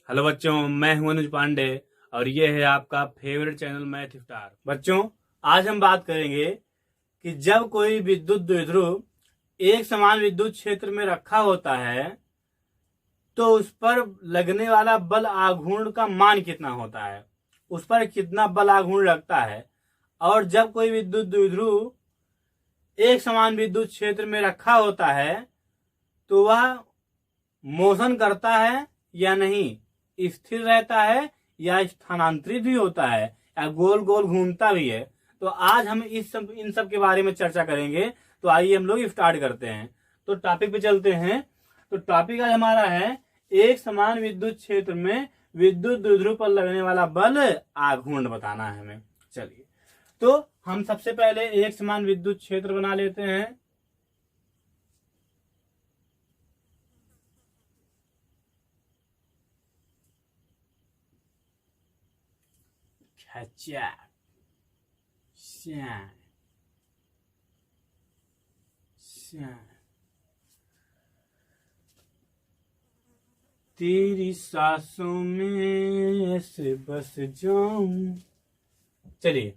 Hello बच्चों, मैं हूं अनुज पांडे और ये है आपका फेवरेट चैनल मैथ स्टार। बच्चों, आज हम बात करेंगे कि जब कोई विद्युत द्विध्रुव एक समान विद्युत क्षेत्र में रखा होता है तो उस पर लगने वाला बल आघूर्ण का मान कितना होता है, उस पर कितना बल आघूर्ण लगता है। और जब कोई विद्युत द्विध्रुव एक समान विद्युत क्षेत्र में रखा होता है तो वह मोशन करता है या नहीं, स्थिर रहता है या स्थानांतरित भी होता है या गोल गोल घूमता भी है। तो आज हम इन सब के बारे में चर्चा करेंगे। तो आइए हम लोग स्टार्ट करते हैं। तो टॉपिक पे चलते हैं। तो टॉपिक आज हमारा है एक समान विद्युत क्षेत्र में विद्युत द्विध्रुव पर लगने वाला बल आघूर्ण बताना है हमें। चलिए, तो हम सबसे पहले एक समान विद्युत क्षेत्र बना लेते हैं। अच्छा, तेरी सांसों में ऐसे बस जाऊं। चलिए,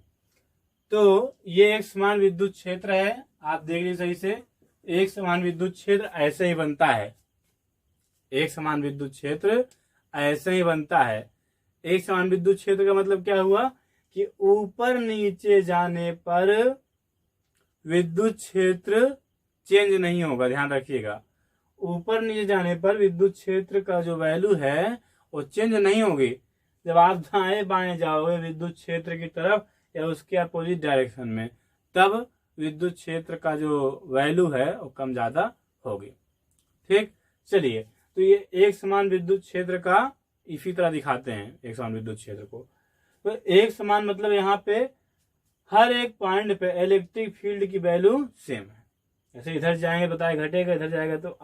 तो ये एक समान विद्युत क्षेत्र है। आप देख लीजिए सही से, एक समान विद्युत क्षेत्र ऐसे ही बनता है। एक समान विद्युत क्षेत्र ऐसे ही बनता है। एक समान विद्युत क्षेत्र का मतलब क्या हुआ कि ऊपर नीचे जाने पर विद्युत क्षेत्र चेंज नहीं होगा। ध्यान रखिएगा, ऊपर नीचे जाने पर विद्युत क्षेत्र का जो वैल्यू है वो चेंज नहीं होगी। जब आप दाएं बाएं जाओगे विद्युत क्षेत्र की तरफ या उसके अपोजिट डायरेक्शन में, तब विद्युत क्षेत्र का जो वैल्यू है वो कम ज्यादा होगी। ठीक, चलिए, तो ये एक समान विद्युत क्षेत्र का इसी तरह दिखाते हैं एक समान विद्युत क्षेत्र को। तो एक समान मतलब यहाँ पे हर एक पॉइंट पे इलेक्ट्रिक फील्ड की वैल्यू सेम है। जैसे इधर जाएंगे बताए घटेगा, इधर जाएगा तो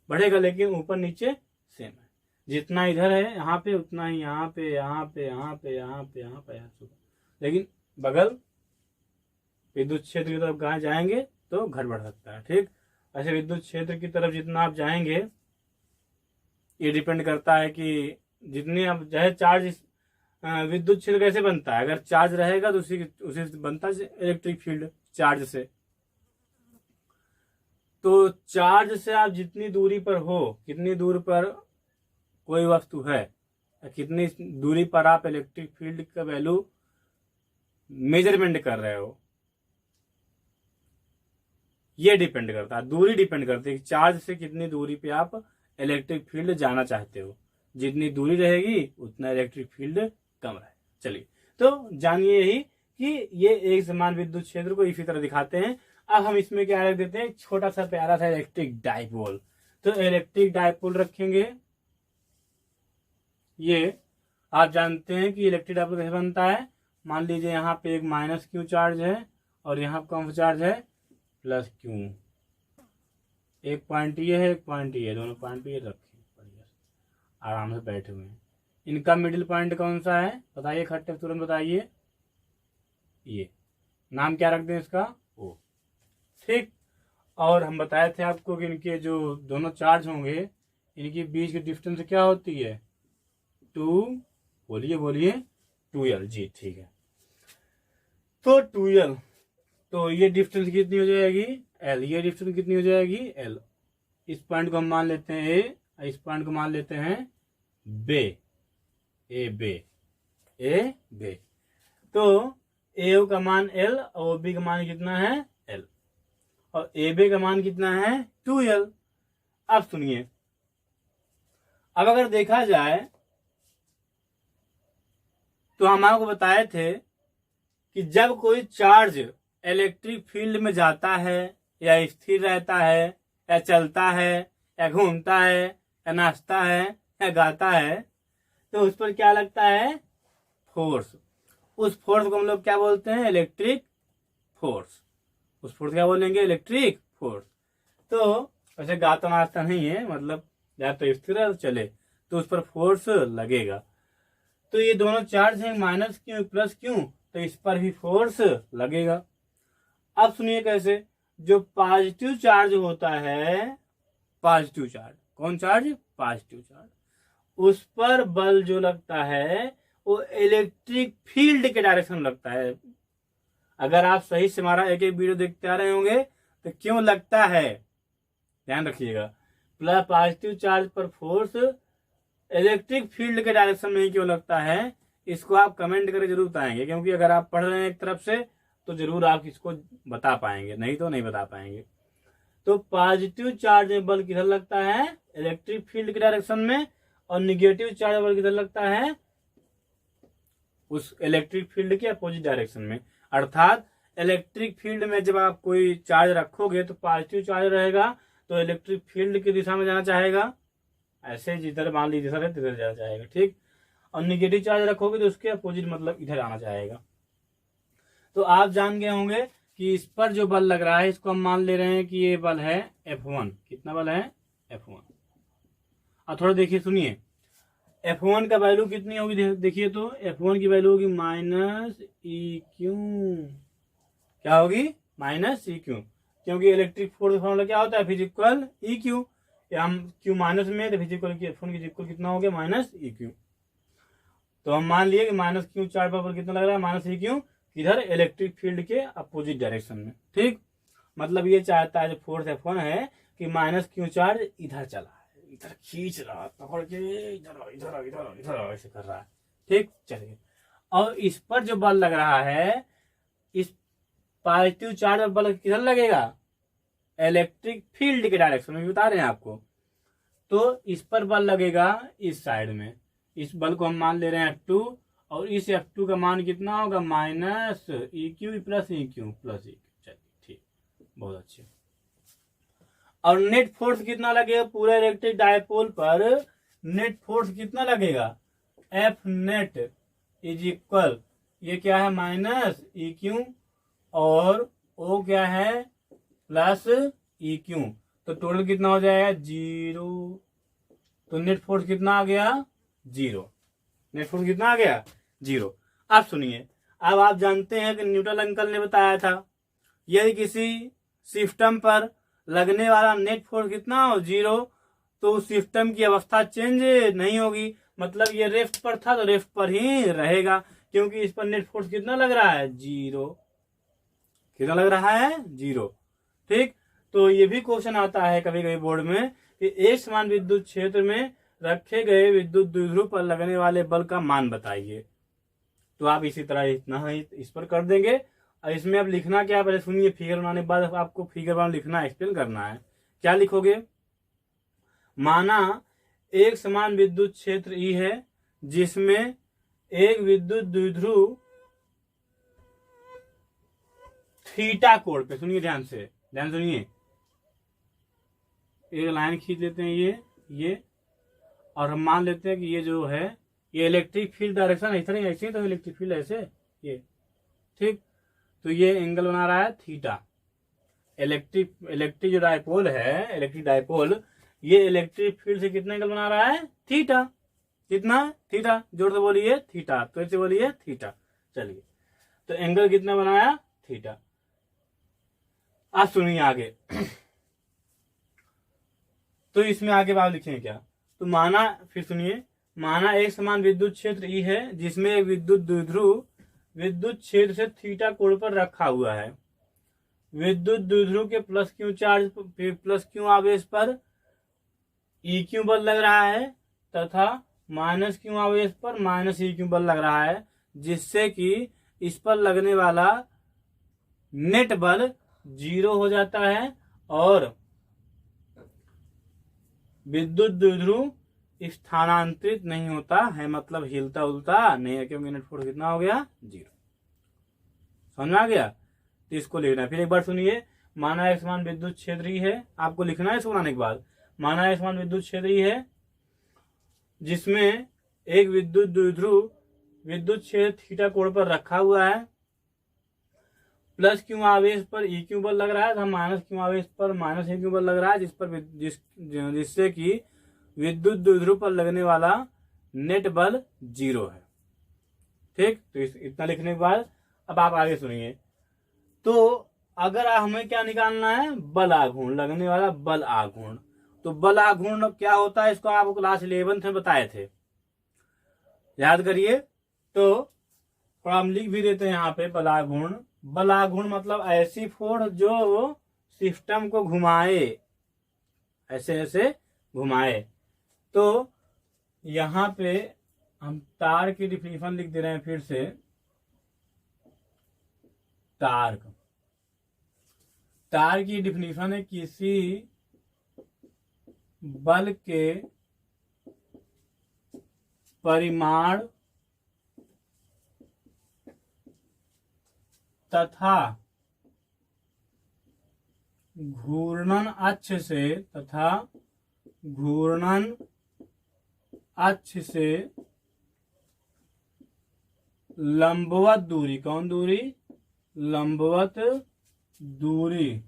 बढ़ेगा, लेकिन ऊपर नीचे सेम है। जितना इधर है यहाँ पे उतना ही यहाँ पे, यहाँ पे, यहाँ पे, यहाँ पे, यहाँ पे, लेकिन बगल विद्युत क्षेत्र की तरफ कहाँ जाएंगे तो घट बढ़ सकता है। ठीक, ऐसे विद्युत क्षेत्र की तरफ जितना आप जाएंगे ये डिपेंड करता है कि जितनी आप चाहे चार्ज, विद्युत क्षेत्र कैसे बनता है, अगर चार्ज रहेगा तो उसी बनता है इलेक्ट्रिक फील्ड चार्ज से। तो चार्ज से आप जितनी दूरी पर हो, कितनी दूर पर कोई वस्तु है, कितनी दूरी पर आप इलेक्ट्रिक फील्ड का वैल्यू मेजरमेंट कर रहे हो, ये डिपेंड करता है। दूरी डिपेंड करती है कि चार्ज से कितनी दूरी पे आप इलेक्ट्रिक फील्ड जाना चाहते हो। जितनी दूरी रहेगी उतना इलेक्ट्रिक फील्ड कम रहे। चलिए, तो जानिए यही कि ये एक समान विद्युत क्षेत्र को इसी तरह दिखाते हैं। अब हम इसमें क्या रख देते हैं, छोटा सा प्यारा सा इलेक्ट्रिक डाइपोल। तो इलेक्ट्रिक डाइपोल रखेंगे। ये आप जानते हैं कि इलेक्ट्रिक डाइपोल कैसे बनता है। मान लीजिए यहाँ पे एक माइनस क्यू चार्ज है और यहाँ कौन सा चार्ज है, प्लस क्यू। एक पॉइंट ये है, एक पॉइंट ये है, दोनों पॉइंट पे ये रखें बढ़िया आराम से बैठे हुए हैं। इनका मिडिल पॉइंट कौन सा है बताइए, खट्टे तुरंत बताइए। ये नाम क्या रख दें इसका, ओ। ठीक, और हम बताए थे आपको कि इनके जो दोनों चार्ज होंगे इनके बीच की डिस्टेंस क्या होती है, 2, बोलिए बोलिए, 2l। जी ठीक है, तो 2l। तो ये डिस्टेंस कितनी हो जाएगी, l। ये डिस्टेंस कितनी हो जाएगी, l। इस पॉइंट को हम मान लेते हैं a, इस पॉइंट को मान लेते हैं b, ए बे। तो ए का मान l और b का मान कितना है, l, और ए बे का मान कितना है, 2l। अब सुनिए, अब अगर देखा जाए तो हम आपको बताए थे कि जब कोई चार्ज इलेक्ट्रिक फील्ड में जाता है या स्थिर रहता है या चलता है या घूमता है या नाचता है या गाता है तो उस पर क्या लगता है, फोर्स। उस फोर्स को हम लोग क्या बोलते हैं, इलेक्ट्रिक फोर्स। उस फोर्स क्या बोलेंगे, इलेक्ट्रिक फोर्स। तो वैसे गाता नाचता नहीं है, मतलब या तो स्थिर है तो चले तो उस पर फोर्स लगेगा। तो ये दोनों चार्ज हैं, माइनस क्यू प्लस क्यू, तो इस पर भी फोर्स लगेगा। अब सुनिए कैसे, जो पॉजिटिव चार्ज होता है, पॉजिटिव चार्ज, कौन चार्ज, पॉजिटिव चार्ज, उस पर बल जो लगता है वो इलेक्ट्रिक फील्ड के डायरेक्शन में लगता है। अगर आप सही से हमारा एक एक वीडियो देखते आ रहे होंगे तो क्यों लगता है, ध्यान रखिएगा। प्लस पॉजिटिव चार्ज पर फोर्स इलेक्ट्रिक फील्ड के डायरेक्शन में ही क्यों लगता है, इसको आप कमेंट करके जरूर बताएंगे, क्योंकि अगर आप पढ़ रहे हैं एक तरफ से तो जरूर आप इसको बता पाएंगे, नहीं तो नहीं बता पाएंगे। तो पॉजिटिव चार्ज में बल किधर लगता है, इलेक्ट्रिक फील्ड के डायरेक्शन में, और निगेटिव चार्ज बल किधर लगता है, उस इलेक्ट्रिक फील्ड के अपोजिट डायरेक्शन में। अर्थात इलेक्ट्रिक फील्ड में जब आप कोई चार्ज रखोगे तो पॉजिटिव चार्ज रहेगा तो इलेक्ट्रिक फील्ड की दिशा में जाना चाहेगा, ऐसे जिधर मान लीजिए सर तिधर जाना चाहेगा, ठीक। और निगेटिव चार्ज रखोगे तो उसके अपोजिट मतलब इधर आना चाहेगा। तो आप जान गए होंगे कि इस पर जो बल लग रहा है इसको हम मान ले रहे हैं कि ये बल है F1। कितना बल है, F1। अब थोड़ा देखिए सुनिए, F1 का वैल्यू कितनी होगी, देखिए तो F1 की वैल्यू होगी -EQ। क्या होगी, -EQ, क्योंकि इलेक्ट्रिक फोर्स फॉर्मूला क्या होता है, फिजिकल EQ। हम Q माइनस में तो फिजिकल की F1 की इक्वल कितना हो गया, -EQ। तो हम मान लिए कि -Q चार्ज पर कितना लग रहा है, -EQ, किधर, इलेक्ट्रिक फील्ड के अपोजिट डायरेक्शन में, ठीक। मतलब ये चाहता है जो फोर्स F1 है कि -Q चार्ज इधर चला है, इधर खींच रहा है, पकड़ के इधर इधर इधर इधर ऐसे कर रहा है, ठीक। चलिए, और इस पर जो बल लग रहा है, इस पॉजिटिव चार्ज पर बल किधर लगेगा, इलेक्ट्रिक फील्ड के डायरेक्शन में, बता रहे हैं आपको। तो इस पर बल लगेगा इस साइड में, इस बल को हम मान ले रहे हैं F2, और इस F2 का मान कितना होगा, -EQ plus EQ plus EQ। चलिए ठीक, बहुत अच्छे। और नेट फोर्स कितना लगेगा पूरे इलेक्ट्रिक डायपोल पर, नेट फोर्स कितना लगेगा, F नेट इज इक्वल, ये क्या है -EQ, और O क्या है प्लस EQ, तो टोटल कितना हो जाएगा 0। तो नेट फोर्स कितना आ गया, 0। नेट फोर्स कितना आ गया, 0। अब सुनिए, अब आप जानते हैं कि न्यूटन अंकल ने बताया था यदि किसी सिस्टम पर लगने वाला नेट फोर्स कितना हो, 0, तो उस सिस्टम की अवस्था चेंज नहीं होगी। मतलब ये रेस्ट पर था तो रेस्ट पर ही रहेगा, क्योंकि इस पर नेट फोर्स कितना लग रहा है, 0। कितना लग रहा है, 0, ठीक। तो ये भी क्वेश्चन आता है कभी कभी बोर्ड में कि एक समान विद्युत क्षेत्र में रखे गए विद्युत द्विध्रुव पर लगने वाले बल का मान बताइए। तो आप इसी तरह इतना ही इस पर कर देंगे। और इसमें अब लिखना क्या, पहले सुनिए, फिगर बनाने के बाद आपको फिगर बना लिखना, एक्सप्लेन करना है। क्या लिखोगे, माना एक समान विद्युत क्षेत्र E है जिसमें एक विद्युत द्विध्रुव थीटा कोण पे, सुनिए ध्यान से, ध्यान सुनिए, एक लाइन खींच लेते हैं ये, और हम मान लेते हैं कि ये जो है ये इलेक्ट्रिक फील्ड डायरेक्शन ऐसा नहीं, ऐसे ही तो इलेक्ट्रिक फील्ड ऐसे ये, ठीक। तो ये एंगल बना रहा है थीटा। इलेक्ट्रिक जो डायपोल है, इलेक्ट्रिक डायपोल, ये इलेक्ट्रिक फील्ड से कितना एंगल बना रहा है, थीटा। कितना, थीटा, जोर से बोलिए थीटा, तो ऐसे बोलिए थीटा। चलिए, तो एंगल कितना बनाया, थीटा। अब सुनिए आगे तो इसमें आगे बात लिखेंगे क्या, तो माना, फिर सुनिए, माना एक समान विद्युत क्षेत्र E है जिसमें एक विद्युत द्विध्रुव विद्युत क्षेत्र से थीटा कोण पर रखा हुआ है। विद्युत द्विध्रुव के प्लस क्यू आवेश पर EQ बल लग रहा है तथा -Q आवेश पर -EQ बल लग रहा है, जिससे कि इस पर लगने वाला नेट बल 0 हो जाता है और विद्युत द्विध्रुव स्थानांतरित नहीं होता है, मतलब हिलता उलता नहीं है, क्योंकि नेट फोर्स कितना हो गया, 0। समझ में आ गया। तो इसको लिखना है, फिर एक बार सुनिए, माना एक समान विद्युत क्षेत्र ही है, आपको लिखना है इसको बनाने के बाद, माना एक समान विद्युत क्षेत्र ही है जिसमें एक विद्युत द्विध्रुव विद्युत क्षेत्र थीटा कोण पर रखा हुआ है, +Q आवेश पर EQ बल लग रहा है, -Q आवेश पर -EQ बल लग रहा है, जिससे कि विद्युत द्विध्रुव पर लगने वाला नेट बल 0 है, ठीक। तो इतना लिखने के बाद अब आप आगे सुनिए। तो अगर हमें क्या निकालना है, बल आघूर्ण, लगने वाला बल आघूर्ण, तो बल आघूर्ण क्या होता है, इसको आपको क्लास 11th में बताए थे, याद करिए। तो थोड़ा हम लिख भी देते हैं यहाँ पे बलाघूर्ण। बलाघूर्ण मतलब ऐसी फोर्स जो सिस्टम को घुमाए, ऐसे ऐसे घुमाए। तो यहाँ पे हम तार की डिफिनीशन लिख दे रहे हैं फिर से। तार की डिफिनीशन है किसी बल के परिमाण तथा घूर्णन अक्ष से लंबवत दूरी, कौन दूरी, लंबवत दूरी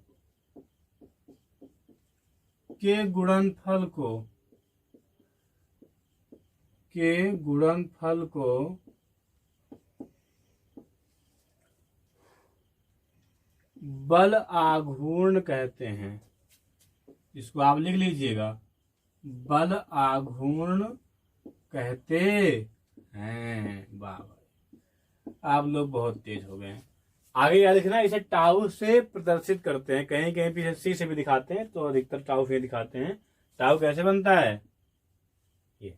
के गुणनफल को बल आघूर्ण कहते हैं। इसको आप लिख लीजिएगा, बल आघूर्ण कहते हैं। वाह, आप लोग बहुत तेज हो गए हैं। आगे क्या लिखना, इसे टाउ से प्रदर्शित करते हैं, कहीं कहीं पीछे से भी दिखाते हैं, तो अधिकतर टाउ से दिखाते हैं। टाउ कैसे बनता है, ये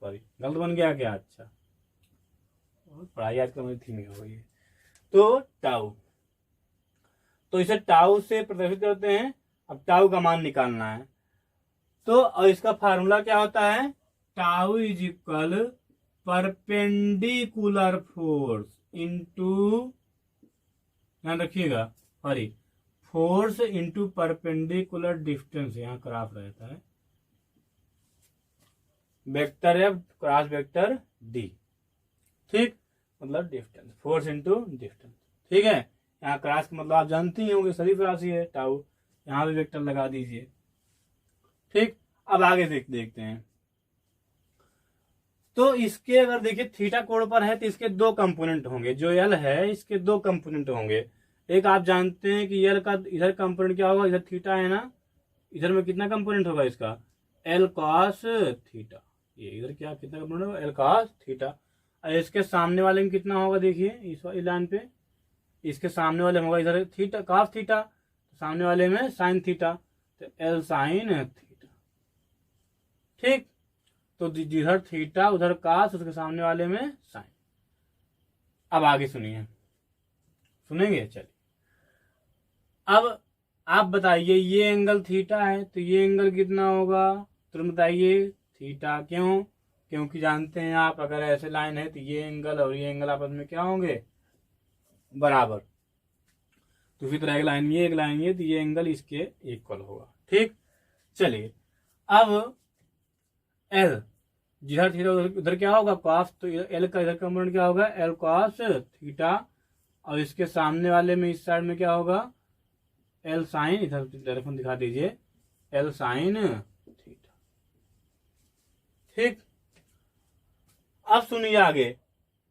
सॉरी गलत बन गया क्या, अच्छा पढ़ाई आजकल मेरी धीमी हो गई है। तो टाउ, तो इसे टाउ से प्रदर्शित करते हैं। अब टाउ का मान निकालना है, तो और इसका फार्मूला क्या होता है, tau is equal perpendicular force into, ध्यान रखिएगा, sorry force into perpendicular distance, यहाँ क्रॉस रहता है, vector F cross vector D, ठीक, मतलब डिस्टेंस, फोर्स इंटू डिस्टेंस, ठीक है। यहाँ क्रॉस का मतलब आप जानते ही होंगे, शरीफ राशि है टाउ, यहाँ भी वेक्टर लगा दीजिए, ठीक। अब आगे देखते हैं। तो इसके अगर देखिए थीटा कोण पर है तो इसके दो कंपोनेंट होंगे, जो एल है इसके दो कंपोनेंट होंगे। एक आप जानते हैं कि एल का इधर कंपोनेंट क्या होगा, इधर थीटा है ना, इधर में कितना कंपोनेंट होगा इसका, एल कॉस थीटा, ये इधर क्या कितना कंपोनेंट होगा, एल कॉस थीटा। और इसके सामने वाले में कितना होगा, देखिए इस लाइन पे इसके सामने वाले में होगा इधर थीटा कॉस थीटा, सामने वाले में साइन थीटा, तो एल साइन थीटा, ठीक। तो जिधर थीटा उधर कास, उसके सामने वाले में साइन। अब आगे सुनिए, सुनेंगे, चलिए। अब आप बताइए, ये एंगल थीटा है तो ये एंगल कितना होगा, तुम बताइए थीटा, क्यों, क्योंकि जानते हैं आप अगर ऐसे लाइन है तो ये एंगल और ये एंगल आपस में क्या होंगे, बराबर। तो इसी तरह एक लाइन ये एक लाइन ये, तो ये एंगल इसके इक्वल होगा, ठीक। चलिए, अब एल जिधर थीटा उधर क्या होगा कॉस, तो एल का इधर कंपोनेंट क्या होगा, एल कॉस थीटा, और इसके सामने वाले में इस साइड में क्या होगा, एल साइन, इधर डायरेक्शन दिखा दीजिए, एल साइन थीटा, ठीक। अब सुनिए आगे,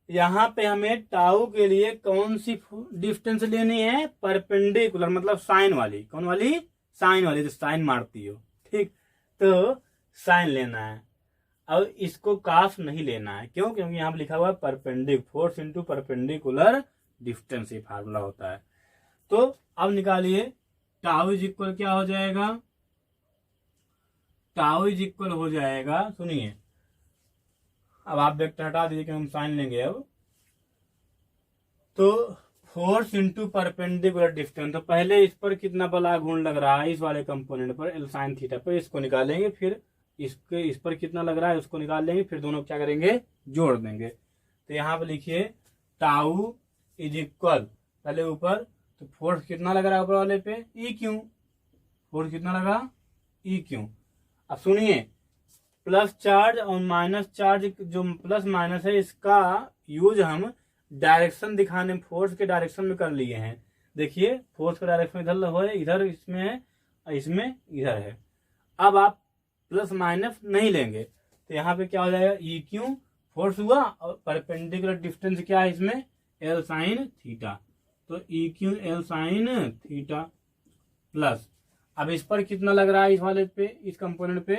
यहाँ पे हमें टाउ के लिए कौन सी डिस्टेंस लेनी है, परपेंडिकुलर, मतलब साइन वाली, कौन वाली, साइन वाली, जो साइन मारती हो, ठीक। तो साइन लेना है, अब इसको काफ नहीं लेना है, क्यों, क्योंकि यहाँ पे लिखा हुआ है perpendicular, force into perpendicular distance, ये फार्मूला होता है। तो अब निकालिए, टाउ इज इक्वल क्या हो जाएगा, टाउ इज इक्वल हो जाएगा, सुनिए, अब आप वेक्टर हटा दीजिए कि हम साइन लेंगे अब, तो फोर्स इंटू परपेंडिकुलर डिस्टेंस, तो पहले इस पर कितना बल आघूर्ण लग रहा है, इस वाले कंपोनेंट पर एल साइन थीटा पर, इसको निकालेंगे, फिर इसके इस पर कितना लग रहा है उसको निकाल लेंगे, फिर दोनों क्या करेंगे, जोड़ देंगे। तो यहाँ पे लिखिए टाउ इज इक्वल, पहले ऊपर, तो फोर्स कितना लग रहा है ऊपर वाले पे, ई क्यू, फोर्स कितना लगा, ई क्यू। अब सुनिए, प्लस चार्ज और माइनस चार्ज, जो प्लस माइनस है इसका यूज हम डायरेक्शन दिखाने, फोर्स के डायरेक्शन में कर लिए हैं। देखिए फोर्स का डायरेक्शन इधर हो, इधर इसमें है, इसमें इधर है। अब आप प्लस माइनस नहीं लेंगे, तो यहाँ पे क्या हो जाएगा, ई क्यू फोर्स हुआ, और परपेंडिकुलर डिस्टेंस क्या है इसमें, एल साइन थीटा, तो E Q L sine theta plus, अब इस पर कितना लग रहा है इस वाले पे, इस कंपोनेंट पे,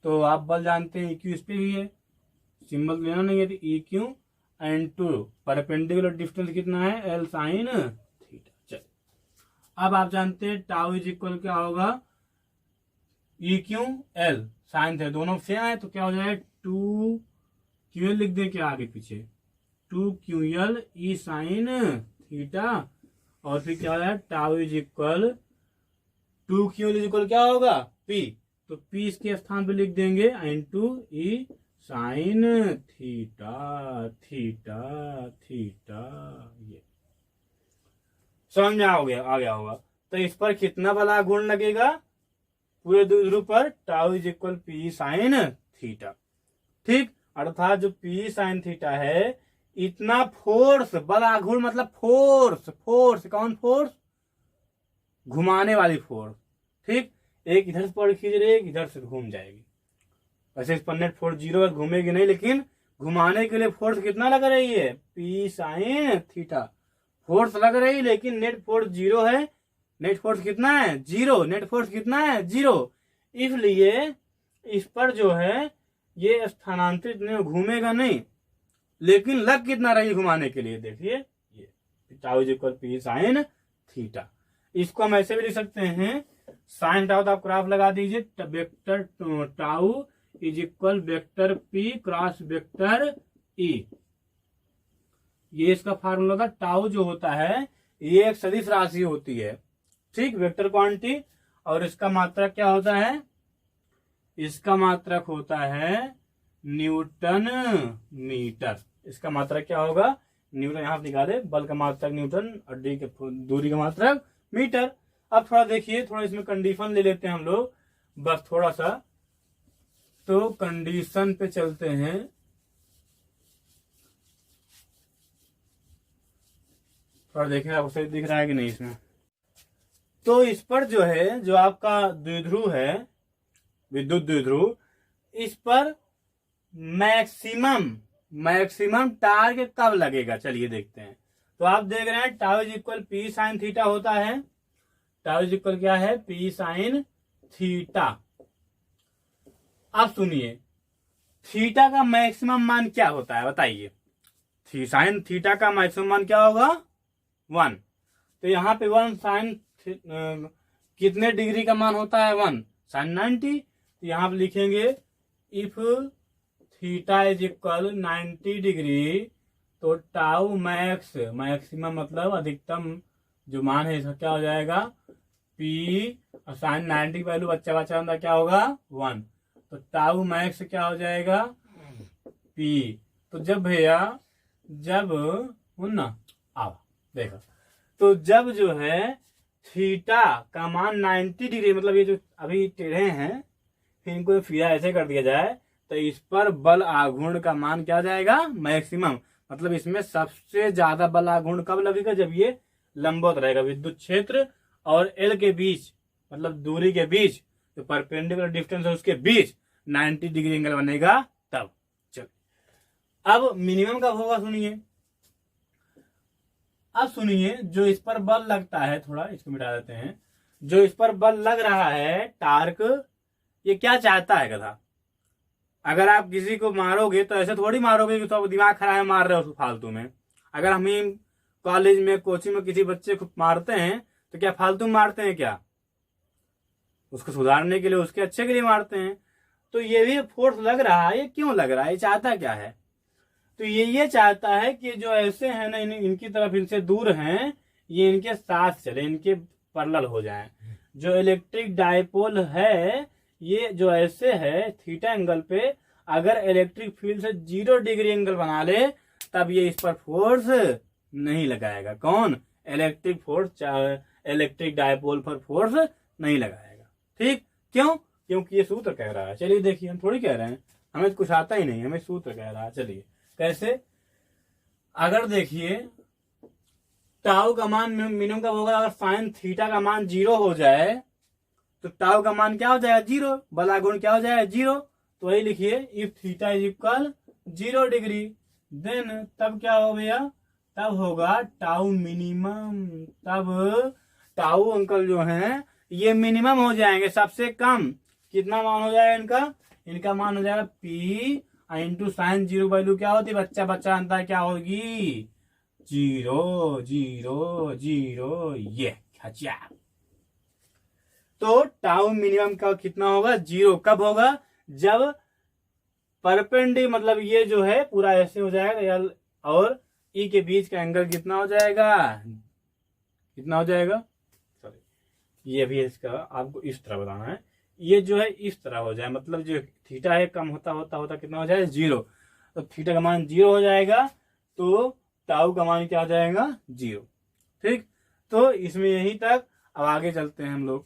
तो आप बल जानते हैं इक्यू इस पे भी है, सिंबल लेना नहीं है, तो इक्यू एंड टू परपेंडिकुलर डिस्टेंस कितना है एल साइन थीटा। चल अब आप जानते हैं टाउ इज इक्वल क्या होगा, इक्यू एल साइन थीटा, दोनों सेम है तो क्या हो जाएगा 2 QL लिख दें क्या आगे पीछे, 2 QL ई साइन थीटा, और फिर क्या हो जाएगा tau is equal 2 QL is equal क्या होगा P, तो P इसके स्थान पे लिख देंगे इनटू ई साइन थीटा थीटा थीटा। ये समझ में आ गया होगा। तो इस पर कितना बला गुण लगेगा पूरे ध्रुव पर, tau is equal P sine theta. ठीक, अर्थात जो पी साइन थीटा है इतना फोर्स, बला गुण मतलब फोर्स, फोर्स कौन फोर्स, घुमाने वाली फोर्स। ठीक, एक इधर से पड़ खींच रही है, एक इधर से घूम जाएगी। वैसे इस पर नेट फोर्स 0 है, घूमेगी नहीं, लेकिन घुमाने के लिए फोर्स कितना लग रही है पी साइन थीटा, फोर्स लग रही है, लेकिन नेट फोर्स 0 है। नेट फोर्स कितना है 0, नेट फोर्स कितना है 0, इसलिए इस पर जो है ये स्थानांतरित नहीं, घूमेगा नहीं, लेकिन लग कितना रही घुमाने के लिए, देखिए ये tau is equal P sine theta. इसको हम ऐसे भी लिख सकते हैं, साइन टाउ तो आप ग्राफ लगा दीजिए, vector tau is equal vector P cross vector E, ये इसका फार्मूला था। टाउ जो होता है ये एक सदिश राशि होती है, ठीक, वेक्टर क्वांटिटी, और इसका मात्रक क्या होता है, इसका मात्रक होता है न्यूटन मीटर। इसका मात्रक क्या होगा न्यूटन, यहां पर निकाले, बल का मात्रक न्यूटन और डी के दूरी का मात्रक मीटर। अब थोड़ा देखिए, थोड़ा इसमें कंडीशन ले लेते हैं हम लोग, बस थोड़ा सा, तो कंडीशन पे चलते हैं। थोड़ा देखिए आपको सही दिख रहा है कि नहीं इसमें। तो इस पर जो है, जो आपका द्विध्रुव है, विद्युत द्विध्रुव, इस पर मैक्सिमम टार्क कब लगेगा, चलिए देखते हैं। तो आप देख रहे हैं tau is equal P sine theta होता है, टाउ इज इक्वल क्या है पी साइन थीटा। अब सुनिए थीटा का मैक्सिमम मान क्या होता है बताइए, साइन थीटा का मैक्सिमम मान क्या होगा 1, तो यहाँ पे 1 साइन कितने डिग्री का मान होता है 1 साइन 90, तो यहाँ पे लिखेंगे if theta is equal 90 degree, तो टाउ मैक्सिमम मतलब अधिकतम जो मान है इसका क्या हो जाएगा पी, और साइन 90 वैल्यू बच्चा अंदर क्या होगा 1, तो टाउ मैक्स क्या हो जाएगा पी। तो जब भैया जब ना आओ देखो, तो जब जो है थीटा का मान 90 डिग्री, मतलब ये जो अभी टेढ़े हैं इनको फिर ऐसे कर दिया जाए, तो इस पर बल आघूर्ण का मान क्या जाएगा मैक्सिमम, मतलब इसमें सबसे ज्यादा बल आघूर्ण कब लगेगा जब ये लंबवत रहेगा, विद्युत क्षेत्र और एल के बीच, मतलब दूरी के बीच, तो परपेंडिकुलर डिस्टेंस है उसके बीच 90 डिग्री एंगल बनेगा तब। चल अब मिनिमम कब होगा सुनिए, अब सुनिए जो इस पर बल लगता है, थोड़ा इसको मिटा देते हैं, जो इस पर बल लग रहा है टार्क, ये क्या चाहता है गधा, अगर आप किसी को मारोगे तो ऐसे थोड़ी मारोगे कि तो दिमाग खराब है मार रहे हो फालतू में। अगर हम कॉलेज में कोचिंग में किसी बच्चे को मारते हैं तो क्या फालतू मारते हैं क्या, उसको सुधारने के लिए, उसके अच्छे के लिए मारते हैं। तो ये भी फोर्स लग रहा है, ये क्यों लग रहा है, ये चाहता क्या है, तो ये चाहता है कि जो ऐसे हैं ना इनकी तरफ इनसे दूर हैं, ये इनके साथ चले, इनके पैरेलल हो जाएं। जो इलेक्ट्रिक डायपोल है ये जो ऐसे है थीटा एंगल पे, अगर इलेक्ट्रिक फील्ड से 0 डिग्री एंगल बना ले तब ये इस पर फोर्स नहीं लगाएगा, कौन इलेक्ट्रिक फोर्स, इलेक्ट्रिक डायपोल पर फोर्स नहीं लगाएगा। ठीक, क्यों, क्योंकि ये सूत्र कह रहा है। चलिए देखिए, हम थोड़ी कह रहे हैं, हमें कुछ आता ही नहीं, हमें सूत्र कह रहा है। चलिए कैसे, अगर देखिए टाउ का मान मिनिमम कब होगा, अगर साइन थीटा का मान 0 हो जाए तो टाउ का मान क्या हो जाएगा 0, बल आघूर्ण क्या हो जाएगा 0, तो वही लिखिए if theta is equal 0 degree, then तब क्या हो भैया, तब होगा टाउ मिनिमम, तब टाउ अंकल जो है ये मिनिमम हो जाएंगे, सबसे कम कितना मान हो जाएगा इनका, इनका मान हो जाएगा P into sine zero value क्या होती है बच्चा, बच्चा अंतर क्या होगी, 0 0 0, ये खचा। तो टाउ मिनिमम का कितना होगा, 0। कब होगा, जब परपेंडिकुलर मतलब ये जो है पूरा ऐसे हो जाएगा, L और E के बीच का एंगल कितना हो जाएगा, कितना हो जाएगा, सॉरी ये भी इसका आपको इस तरह बताना है, ये जो है इस तरह हो जाए, मतलब जो थीटा है कम होता होता होता कितना हो जाएगा, 0। तो थीटा का मान 0 हो जाएगा, तो टाउ का मान क्या हो जाएगा, 0। ठीक, तो इसमें यहीं तक। अब आगे चलते हैं हम लोग।